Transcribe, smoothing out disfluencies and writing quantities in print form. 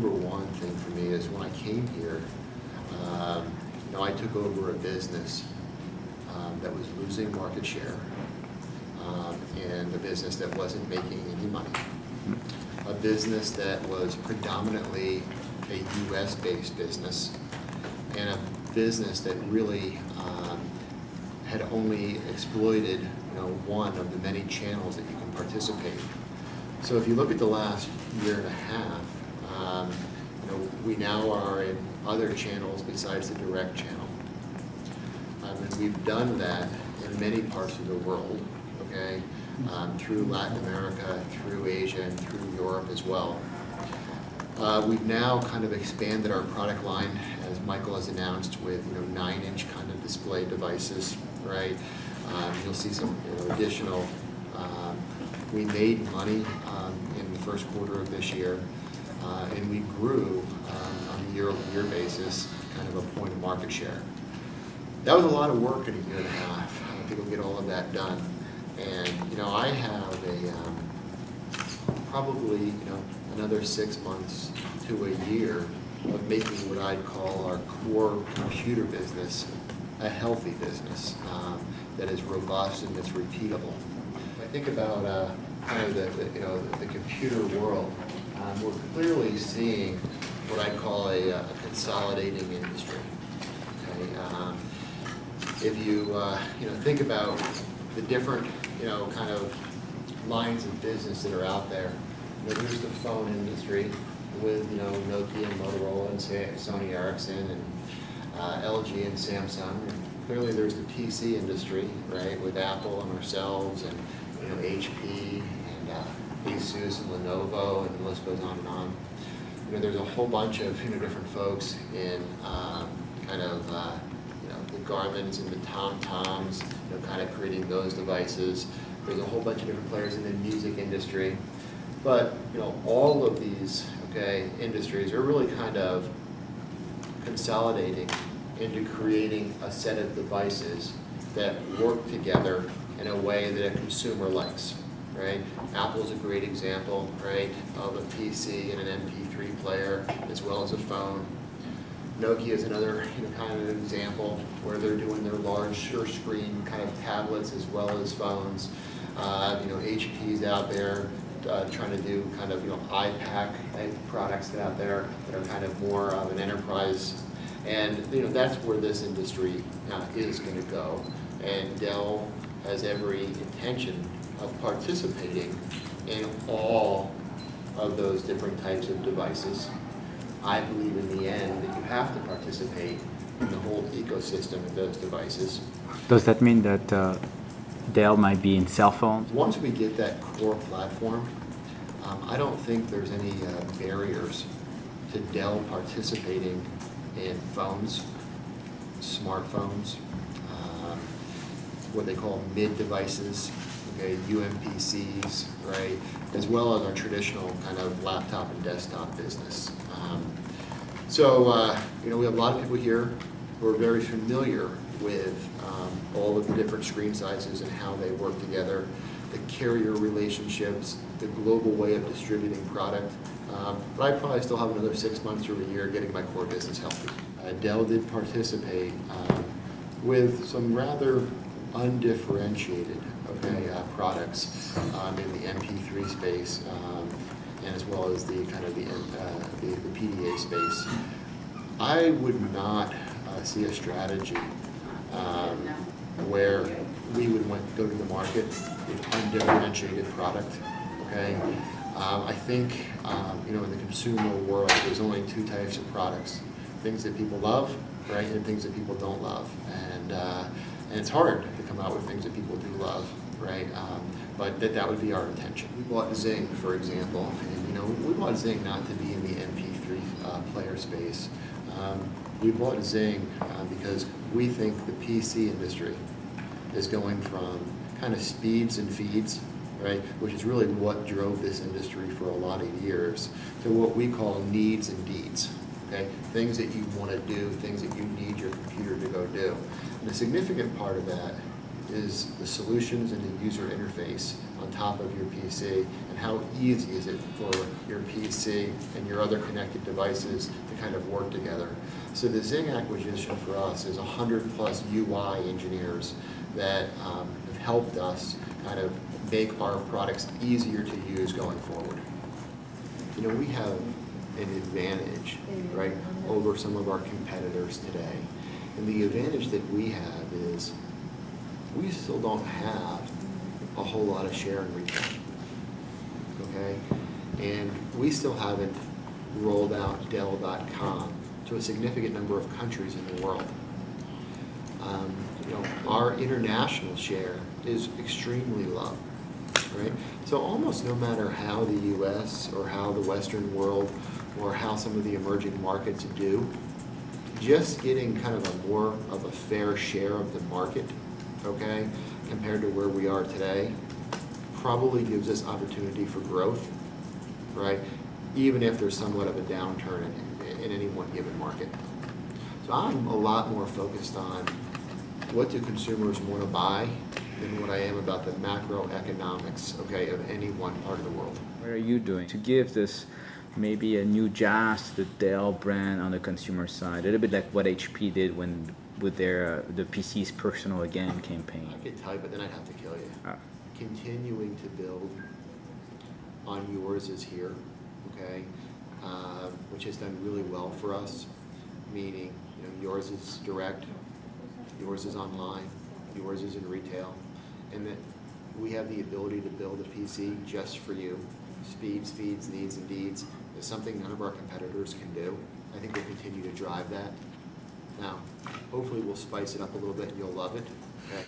number one thing for me is when I came here, I took over a business that was losing market share and a business that wasn't making any money. A business that was predominantly a U.S.-based business, and a business that really had only exploited one of the many channels that you can participate. So if you look at the last year and a half, we now are in other channels besides the direct channel. And we've done that in many parts of the world, okay, through Latin America, through Asia, and through Europe as well. We've now kind of expanded our product line, as Michael has announced, with 9-inch kind of display devices, right? You'll see some additional. We made money in the first quarter of this year, and we grew on a year-over-year basis, kind of a point of market share. That was a lot of work in a year and a half. I think we'll get all of that done. And I have probably another 6 months to a year of making what I'd call our core computer business a healthy business that is robust and that's repeatable. If I think about kind of the computer world, we're clearly seeing what I call a consolidating industry. Okay? If you think about the different kind of lines of business that are out there, there's the phone industry with Nokia and Motorola and Sony Ericsson and LG and Samsung. And clearly there's the PC industry, right, with Apple and ourselves and HP and Asus and Lenovo, and the list goes on and on. There's a whole bunch of different folks in kind of the Garmins and the TomToms, kind of creating those devices. There's a whole bunch of different players in the music industry, but all of these industries are really kind of consolidating into creating a set of devices that work together in a way that a consumer likes. Right? Apple's a great example, right, of a PC and an MP3 player as well as a phone. Nokia is another kind of example where they're doing their larger screen kind of tablets as well as phones. HP's out there trying to do kind of iPad products out there that are kind of more of an enterprise, and that's where this industry is going to go. And Dell has every intention of participating in all of those different types of devices. I believe in the end that you have to participate in the whole ecosystem of those devices. Does that mean that Dell might be in cell phones? Once we get that core platform, I don't think there's any barriers to Dell participating in phones, smartphones, what they call mid devices, UMPCs, right, as well as our traditional kind of laptop and desktop business. We have a lot of people here who are very familiar with all of the different screen sizes and how they work together, the carrier relationships, the global way of distributing product. But I probably still have another 6 months or a year getting my core business healthy. Dell did participate with some rather undifferentiated products in the MP3 space, and as well as the kind of the PDA space. I would not see a strategy where we would go to the market with undifferentiated product. Okay, I think in the consumer world, there's only two types of products: things that people love, right, and things that people don't love, and it's hard to come out with things that people do love, right? But that would be our intention. We bought Zing, for example, and we bought Zing not to be in the MP3 player space. We bought Zing because we think the PC industry is going from kind of speeds and feeds, right, which is really what drove this industry for a lot of years, to what we call needs and deeds. Okay? Things that you want to do, things that you need your computer to go do. And a significant part of that is the solutions and the user interface on top of your PC, and how easy is it for your PC and your other connected devices to kind of work together. So the Zing acquisition for us is 100+ UI engineers that have helped us kind of make our products easier to use going forward. You know, we have an advantage, right, over some of our competitors today. And the advantage that we have is we still don't have a whole lot of share in retail, okay? And we still haven't rolled out Dell.com to a significant number of countries in the world. You know, our international share is extremely low, right? So almost no matter how the US or how the Western world or how some of the emerging markets do, just getting kind of a more of a fair share of the market, okay, compared to where we are today, probably gives us opportunity for growth, right, even if there's somewhat of a downturn in any one given market. So I'm a lot more focused on what do consumers want to buy than what I am about the macroeconomics, okay, of any one part of the world. What are you doing to give this maybe a new jazz to the Dell brand on the consumer side, a little bit like what HP did when with their the PC's Personal Again campaign? I could tell you, but then I'd have to kill you. Continuing to build on yours is here, okay, which has done really well for us, meaning, you know, yours is direct, yours is online, yours is in retail, and that we have the ability to build a PC just for you. Speeds, feeds, needs, and deeds is something none of our competitors can do. I think we'll continue to drive that. Now, hopefully we'll spice it up a little bit and you'll love it.